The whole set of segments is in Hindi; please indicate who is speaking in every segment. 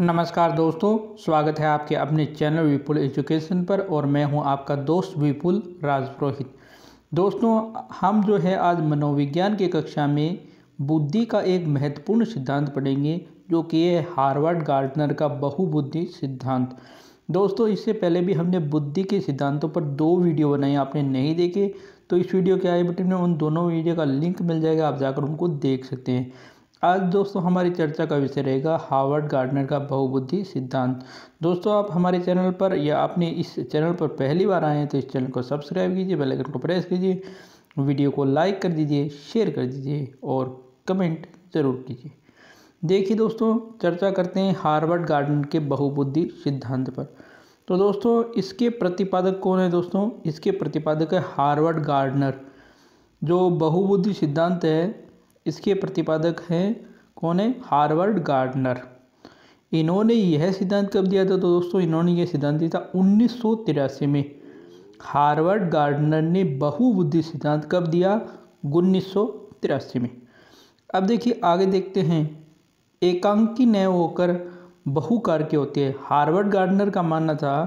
Speaker 1: नमस्कार दोस्तों, स्वागत है आपके अपने चैनल विपुल एजुकेशन पर और मैं हूं आपका दोस्त विपुल राजपुरोहित। दोस्तों, हम जो है आज मनोविज्ञान की कक्षा में बुद्धि का एक महत्वपूर्ण सिद्धांत पढ़ेंगे जो कि है हार्वर्ड गार्डनर का बहुबुद्धि सिद्धांत। दोस्तों, इससे पहले भी हमने बुद्धि के सिद्धांतों पर 2 वीडियो बनाए, आपने नहीं देखे तो इस वीडियो के आई बटन में उन दोनों वीडियो का लिंक मिल जाएगा, आप जाकर उनको देख सकते हैं। आज दोस्तों हमारी चर्चा का विषय रहेगा हार्वर्ड गार्डनर का बहुबुद्धि सिद्धांत। दोस्तों, आप हमारे चैनल पर या आपने इस चैनल पर पहली बार आए हैं तो इस चैनल को सब्सक्राइब कीजिए, बेल आइकन को प्रेस कीजिए, वीडियो को लाइक कर दीजिए, शेयर कर दीजिए और कमेंट ज़रूर कीजिए। देखिए दोस्तों, चर्चा करते हैं हार्वर्ड गार्डनर के बहुबुद्धि सिद्धांत पर। तो दोस्तों, इसके प्रतिपादक कौन है? दोस्तों, इसके प्रतिपादक है हार्वर्ड गार्डनर। जो बहुबुद्धि सिद्धांत है इसके प्रतिपादक हैं कौन है? Harvard gardener. इन्होंने यह सिद्धांत कब दिया था? तो दोस्तों, इन्होंने यह सिद्धांत दिया था 1983 में। हार्वर्ड गार्डनर ने बहुबुद्धि सिद्धांत कब दिया? 1983 में। अब देखिए, आगे देखते हैं। एकांकी न होकर बहुकारक होती है। हार्वर्ड गार्डनर का मानना था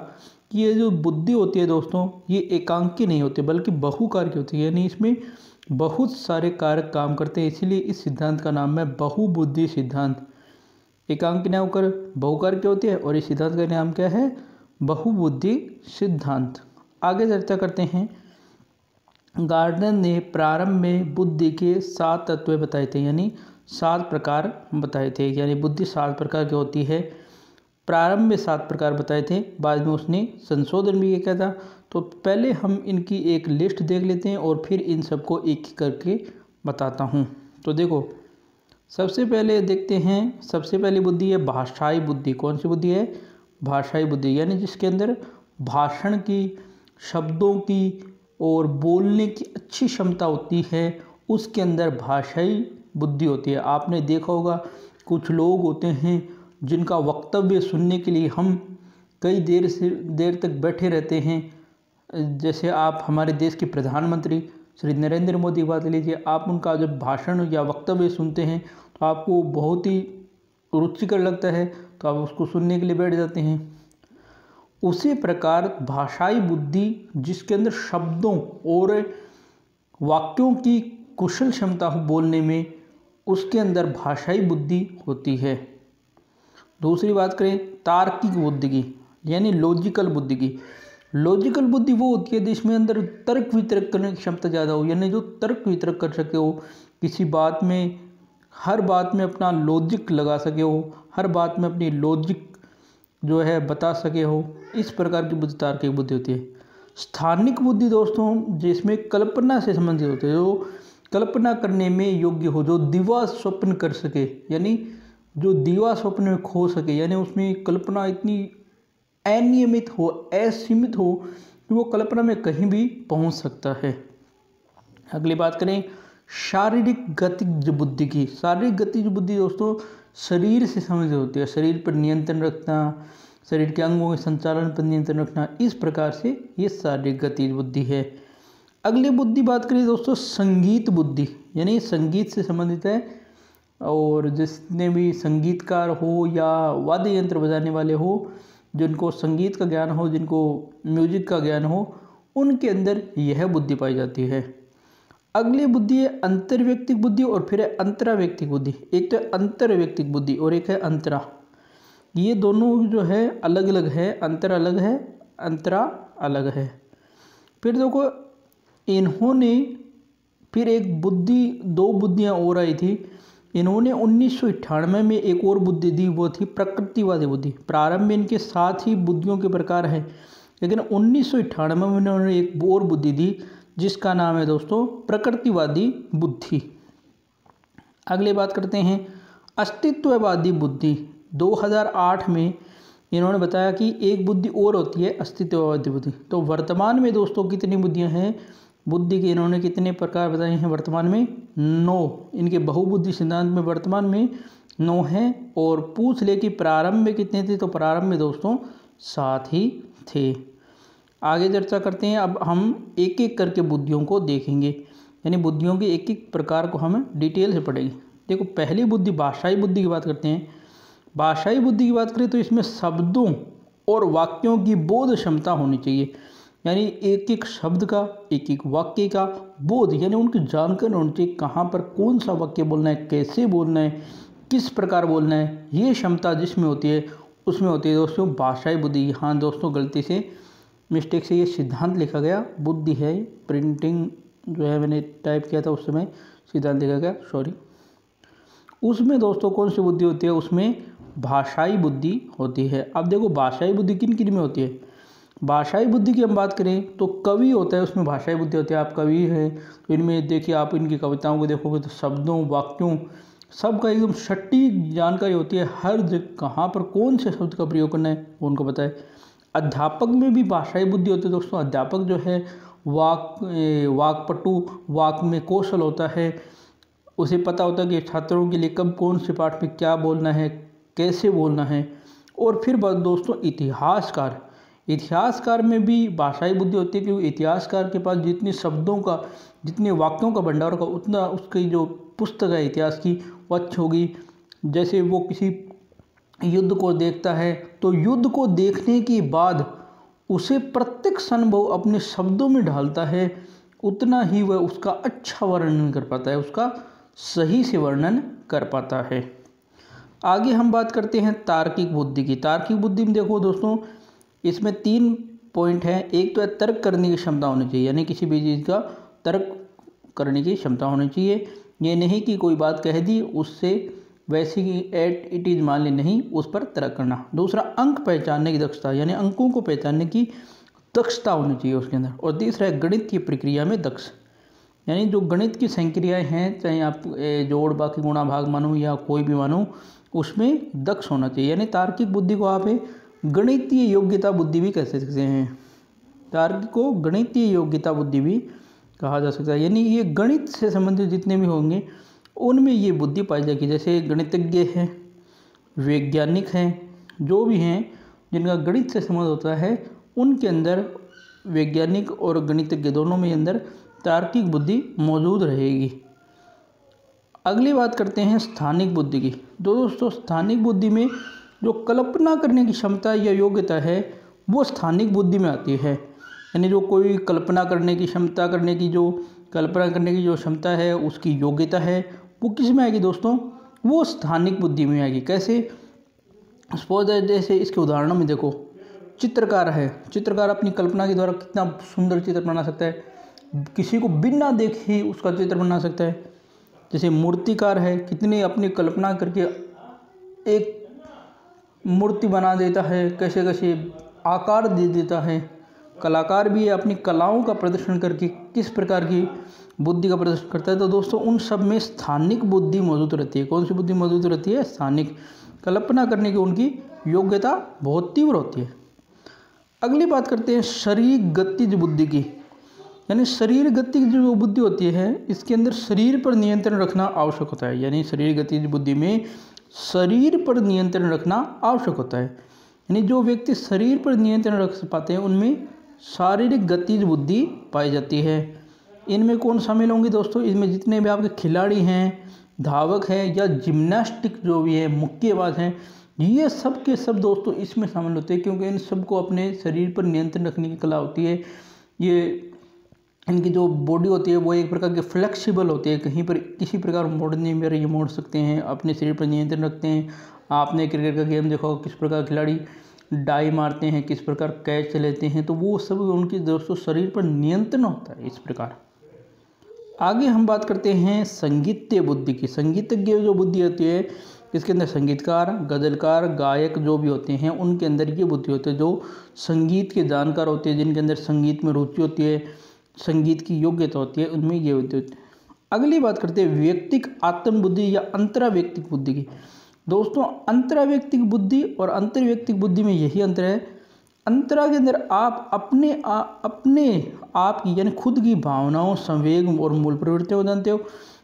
Speaker 1: कि ये जो बुद्धि होती है दोस्तों, ये एकांकी नहीं होती बल्कि बहुकारक होती है, यानी इसमें बहुत सारे कारक काम करते हैं, इसीलिए इस सिद्धांत का नाम है बहुबुद्धि सिद्धांत। एकांकी न होकर बहुकारक होती है और इस सिद्धांत का नाम क्या है? बहुबुद्धि सिद्धांत। आगे चर्चा करते हैं। गार्डनर ने प्रारंभ में बुद्धि के 7 तत्व बताए थे, यानी 7 प्रकार बताए थे, यानी बुद्धि 7 प्रकार की होती है। प्रारंभ में 7 प्रकार बताए थे, बाद में उसने संशोधन भी किया था। तो पहले हम इनकी एक लिस्ट देख लेते हैं और फिर इन सबको एक एक करके बताता हूँ। तो देखो, सबसे पहले देखते हैं। सबसे पहली बुद्धि है भाषाई बुद्धि। कौन सी बुद्धि है? भाषाई बुद्धि, यानी जिसके अंदर भाषण की, शब्दों की और बोलने की अच्छी क्षमता होती है, उसके अंदर भाषाई बुद्धि होती है। आपने देखा होगा कुछ लोग होते हैं जिनका वक्तव्य सुनने के लिए हम कई देर तक बैठे रहते हैं। जैसे आप हमारे देश के प्रधानमंत्री श्री नरेंद्र मोदी की बात लीजिए, आप उनका जब भाषण या वक्तव्य सुनते हैं तो आपको बहुत ही रुचिकर लगता है, तो आप उसको सुनने के लिए बैठ जाते हैं। उसी प्रकार भाषाई बुद्धि, जिसके अंदर शब्दों और वाक्यों की कुशल क्षमता हो बोलने में, उसके अंदर भाषाई बुद्धि होती है। दूसरी बात करें तार्किक बुद्धि की, यानी लॉजिकल बुद्धि की। लॉजिकल बुद्धि वो होती है जिसमें अंदर तर्क वितर्क करने की क्षमता ज़्यादा हो, यानी जो तर्क वितर्क कर सके हो, किसी बात में, हर बात में अपना लॉजिक लगा सके हो, हर बात में अपनी लॉजिक जो है बता सके हो, इस प्रकार की बुद्धि तार्किक बुद्धि होती है। स्थानिक बुद्धि दोस्तों, जिसमें कल्पना से संबंधित होते हैं, जो कल्पना करने में योग्य हो, जो दिवा स्वप्न कर सके, यानी जो दिवा स्वप्न में खो सके, यानी उसमें कल्पना इतनी अनियमित हो, असीमित हो कि वो कल्पना में कहीं भी पहुंच सकता है। अगली बात करें शारीरिक गतिज बुद्धि की। शारीरिक गतिज बुद्धि दोस्तों शरीर से संबंधित होती है। शरीर पर नियंत्रण रखना, शरीर के अंगों के संचालन पर नियंत्रण रखना, इस प्रकार से ये शारीरिक गतिज बुद्धि है। अगली बुद्धि बात करें दोस्तों संगीत बुद्धि, यानी संगीत से संबंधित है। और जितने भी संगीतकार हो या वाद्य यंत्र बजाने वाले हो, जिनको संगीत का ज्ञान हो, जिनको म्यूजिक का ज्ञान हो, उनके अंदर यह बुद्धि पाई जाती है। अगली बुद्धि है अंतर्व्यक्तिक बुद्धि और फिर है अंतराव्यक्तिक बुद्धि। एक तो है अंतर्व्यक्तिक बुद्धि और एक है अंतरा। ये दोनों जो है अलग अलग है, अंतर अलग है, अंतरा अलग है। फिर देखो, इन्होंने फिर एक बुद्धि, 2 बुद्धियाँ और आई थी। इन्होंने 1998 में एक और बुद्धि दी, वो थी प्रकृतिवादी बुद्धि। प्रारंभ में इनके 7 ही बुद्धियों के प्रकार हैं, लेकिन 1998 में इन्होंने एक और बुद्धि दी जिसका नाम है दोस्तों प्रकृतिवादी बुद्धि। अगली बात करते हैं अस्तित्ववादी बुद्धि। 2008 में इन्होंने बताया कि एक बुद्धि और होती है अस्तित्ववादी बुद्धि। तो वर्तमान में दोस्तों कितनी बुद्धियाँ हैं? बुद्धि के इन्होंने कितने प्रकार बताए हैं वर्तमान में? 9। इनके बहुबुद्धि सिद्धांत में वर्तमान में 9 हैं। और पूछ ले कि प्रारंभ में कितने थे? तो प्रारंभ में दोस्तों 7 ही थे। आगे चर्चा करते हैं। अब हम एक एक करके बुद्धियों को देखेंगे, यानी बुद्धियों के एक एक प्रकार को हम डिटेल से पढ़ेंगे। देखो, पहली बुद्धि भाषाई बुद्धि की बात करते हैं। भाषाई बुद्धि की बात करें तो इसमें शब्दों और वाक्यों की बोध क्षमता होनी चाहिए, यानी एक एक शब्द का, एक एक वाक्य का बोध, यानी उनकी जानकारी होनी चाहिए, कहाँ पर कौन सा वाक्य बोलना है, कैसे बोलना है, किस प्रकार बोलना है, ये क्षमता जिसमें होती है उसमें होती है दोस्तों भाषाई बुद्धि। हाँ दोस्तों, गलती से मिस्टेक से ये सिद्धांत लिखा गया, बुद्धि है, प्रिंटिंग जो है मैंने टाइप किया था उस समय सिद्धांत लिखा गया, सॉरी। उसमें दोस्तों कौन सी बुद्धि होती है, उसमें भाषाई बुद्धि होती है। अब देखो भाषाई बुद्धि किन किन में होती है। भाषाई बुद्धि की हम बात करें तो कवि होता है, उसमें भाषाई बुद्धि होती है। आप कवि हैं तो इनमें देखिए, आप इनकी कविताओं को देखोगे तो शब्दों वाक्यों सबका एकदम सटीक जानकारी होती है, हर जगह कहाँ पर कौन से शब्द का प्रयोग करना है वो उनको पता है। अध्यापक में भी भाषाई बुद्धि होती है दोस्तों। अध्यापक जो है वाक्पटु, वाक में कौशल होता है, उसे पता होता है कि छात्रों के लिए कब कौन से पाठ में क्या बोलना है, कैसे बोलना है। और फिर बात दोस्तों इतिहासकार, इतिहासकार में भी भाषाई बुद्धि होती है, क्योंकि इतिहासकार के पास जितने शब्दों का, जितने वाक्यों का भंडार होगा उतना उसकी जो पुस्तक है इतिहास की वो अच्छी होगी। जैसे वो किसी युद्ध को देखता है तो युद्ध को देखने के बाद उसे प्रत्यक्ष अनुभव अपने शब्दों में ढालता है, उतना ही वह उसका अच्छा वर्णन कर पाता है, उसका सही से वर्णन कर पाता है। आगे हम बात करते हैं तार्किक बुद्धि की। तार्किक बुद्धि में देखो दोस्तों, इसमें 3 पॉइंट हैं। एक तो है तर्क करने की क्षमता होनी चाहिए, यानी किसी भी चीज़ का तर्क करने की क्षमता होनी चाहिए। ये नहीं कि कोई बात कह दी उससे वैसे ही एट इट इज़ मान ले, नहीं, उस पर तर्क करना। दूसरा अंक पहचानने की दक्षता, यानी अंकों को पहचानने की दक्षता होनी चाहिए उसके अंदर। और तीसरा है गणित की प्रक्रिया में दक्ष, यानी जो गणित की संक्रियाएँ हैं, चाहे आप जोड़ बाकी गुणा भाग मानो या कोई भी मानो, उसमें दक्ष होना चाहिए। यानी तार्किक बुद्धि को आप गणितीय योग्यता बुद्धि भी कह सकते हैं। तार्किक को गणितीय योग्यता बुद्धि भी कहा जा सकता है, यानी ये गणित से संबंधित जितने भी होंगे उनमें ये बुद्धि पाई जाएगी। जैसे गणितज्ञ हैं, वैज्ञानिक हैं, जो भी हैं जिनका गणित से संबंध होता है, उनके अंदर वैज्ञानिक और गणितज्ञ दोनों में अंदर तार्किक बुद्धि मौजूद रहेगी। अगली बात करते हैं स्थानिक बुद्धि की। दोस्तों स्थानिक बुद्धि में जो कल्पना करने की क्षमता या योग्यता है वो स्थानिक बुद्धि में आती है। यानी जो कोई कल्पना करने की क्षमता, कल्पना करने की जो क्षमता है उसकी योग्यता है वो किस में आएगी दोस्तों, वो स्थानिक बुद्धि में आएगी। कैसे, सपोज जैसे इसके उदाहरणों में देखो, चित्रकार है, चित्रकार अपनी कल्पना के द्वारा कितना सुंदर चित्र बना सकता है, किसी को बिना देखे उसका चित्र बना सकता है। जैसे मूर्तिकार है, कितनी अपनी कल्पना करके एक मूर्ति बना देता है, कैसे कैसे आकार दे देता है। कलाकार भी अपनी कलाओं का प्रदर्शन करके किस प्रकार की बुद्धि का प्रदर्शन करता है। तो दोस्तों उन सब में स्थानिक बुद्धि मौजूद रहती है। कौन सी बुद्धि मौजूद रहती है, स्थानिक। कल्पना करने की उनकी योग्यता बहुत तीव्र होती है। अगली बात करते हैं शरीर गतिज बुद्धि की। यानी शरीर गतिज जो बुद्धि होती है इसके अंदर शरीर पर नियंत्रण रखना आवश्यक होता है। यानी शरीर गतिज बुद्धि में शरीर पर नियंत्रण रखना आवश्यक होता है। यानी जो व्यक्ति शरीर पर नियंत्रण रख पाते हैं उनमें शारीरिक गतिज बुद्धि पाई जाती है। इनमें कौन शामिल होंगे दोस्तों, इसमें जितने भी आपके खिलाड़ी हैं, धावक हैं या जिम्नास्टिक जो भी है, मुक्केबाज हैं, ये सब के सब दोस्तों इसमें शामिल होते हैं, क्योंकि इन सबको अपने शरीर पर नियंत्रण रखने की कला होती है। ये इनकी जो बॉडी होती है वो एक प्रकार की फ्लेक्सिबल होती है, कहीं पर किसी प्रकार मोड़ने में ये मोड़ सकते हैं, अपने शरीर पर नियंत्रण रखते हैं। आपने क्रिकेट का गेम देखा होगा, किस प्रकार खिलाड़ी डाई मारते हैं, किस प्रकार कैच लेते हैं, तो वो सब उनकी दोस्तों शरीर पर नियंत्रण होता है इस प्रकार। आगे हम बात करते हैं संगीतीय बुद्धि की। संगीतज्ञ जो बुद्धि होती है इसके अंदर संगीतकार, गज़लकार, गायक जो भी होते हैं उनके अंदर ये बुद्धि होती है, जो संगीत के जानकार होते हैं, जिनके अंदर संगीत में रुचि होती है, संगीत की योग्यता होती है, उनमें ये बुद्धि होती है। अगली बात करते हैं व्यक्तिक आत्म बुद्धि या अंतराव्यक्तिक बुद्धि की। दोस्तों अंतराव्यक्तिक बुद्धि और अंतर्व्यक्तिक बुद्धि में यही अंतर है। अंतरा के अंदर आप अपने आप की यानी खुद की भावनाओं, संवेग और मूल प्रवृत्तियों को जानते हो,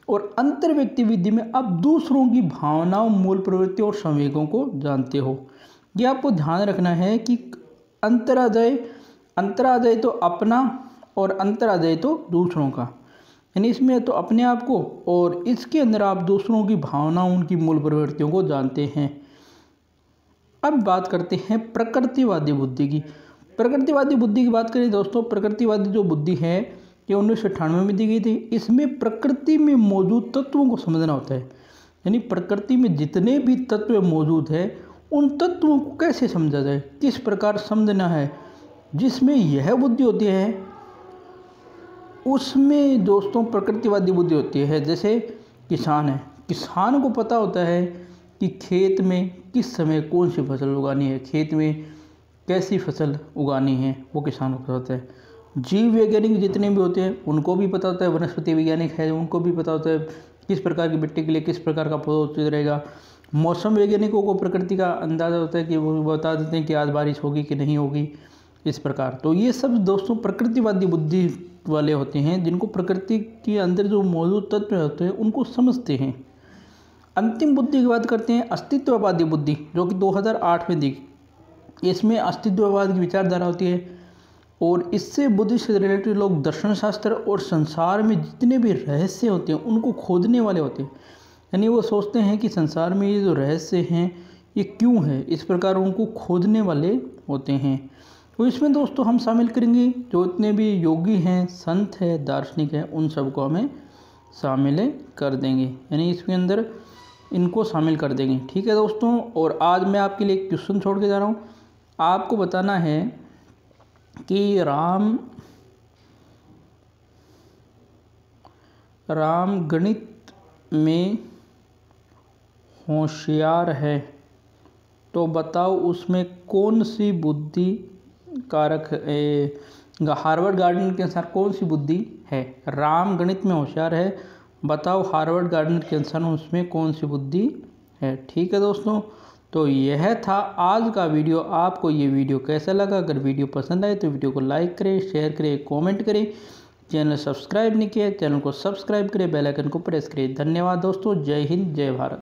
Speaker 1: और अंतर्व्यक्ति बुद्धि में आप दूसरों की भावनाओं, मूल प्रवृत्तियों और संवेगों को जानते हो। ये आपको ध्यान रखना है कि अंतरादय तो अपना और अंतरादय तो दूसरों का। यानी इसमें तो अपने आप को, और इसके अंदर आप दूसरों की भावनाओं, उनकी मूल प्रवृत्तियों को जानते हैं। अब बात करते हैं प्रकृतिवादी बुद्धि की। प्रकृतिवादी बुद्धि की बात करें दोस्तों, प्रकृतिवादी जो बुद्धि है ये 1998 में दी गई थी। इसमें प्रकृति में मौजूद तत्वों को समझना होता है, यानी प्रकृति में जितने भी तत्व मौजूद है उन तत्वों को कैसे समझा जाए, किस प्रकार समझना है। जिसमें यह बुद्धि होती है उसमें दोस्तों प्रकृतिवादी बुद्धि होती है। जैसे किसान है, किसान को पता होता है कि खेत में किस समय कौन सी फसल उगानी है, खेत में कैसी फसल उगानी है, वो किसान को पता होता है। जीव वैज्ञानिक जितने भी होते हैं उनको भी पता होता है, वनस्पति वैज्ञानिक है उनको भी पता होता है किस प्रकार की मिट्टी के लिए किस प्रकार का पौधा उचित रहेगा। मौसम वैज्ञानिकों को प्रकृति का अंदाज़ा होता है कि वो बता देते हैं कि आज बारिश होगी कि नहीं होगी, इस प्रकार। तो ये सब दोस्तों प्रकृतिवादी बुद्धि वाले होते हैं, जिनको प्रकृति के अंदर जो मौजूद तत्व होते हैं उनको समझते हैं। अंतिम बुद्धि की बात करते हैं अस्तित्ववादी बुद्धि, जो कि 2008 में दी। इसमें अस्तित्ववाद की विचारधारा होती है और इससे बुद्धि से रिलेटेड लोग दर्शन शास्त्र और संसार में जितने भी रहस्य होते हैं उनको खोदने वाले होते हैं। यानी वो सोचते हैं कि संसार में ये जो रहस्य हैं ये क्यों है, इस प्रकार उनको खोदने वाले होते हैं। तो इसमें दोस्तों हम शामिल करेंगे जो इतने भी योगी हैं, संत हैं, दार्शनिक हैं, उन सबको हमें शामिल कर देंगे, यानी इसके अंदर इनको शामिल कर देंगे। ठीक है दोस्तों। और आज मैं आपके लिए एक क्वेश्चन छोड़ के जा रहा हूँ। आपको बताना है कि राम गणित में होशियार है, तो बताओ उसमें कौन सी बुद्धि कारक हार्वर्ड गार्डनर के अनुसार कौन सी बुद्धि है। राम गणित में होशियार है, बताओ हार्वर्ड गार्डनर के अनुसार उसमें कौन सी बुद्धि है। ठीक है दोस्तों, तो यह था आज का वीडियो। आपको ये वीडियो कैसा लगा? अगर वीडियो पसंद आए तो वीडियो को लाइक करें, शेयर करें, कमेंट करें। चैनल सब्सक्राइब नहीं किया चैनल को सब्सक्राइब करें, बेल आइकन को प्रेस करें। धन्यवाद दोस्तों। जय हिंद, जय भारत।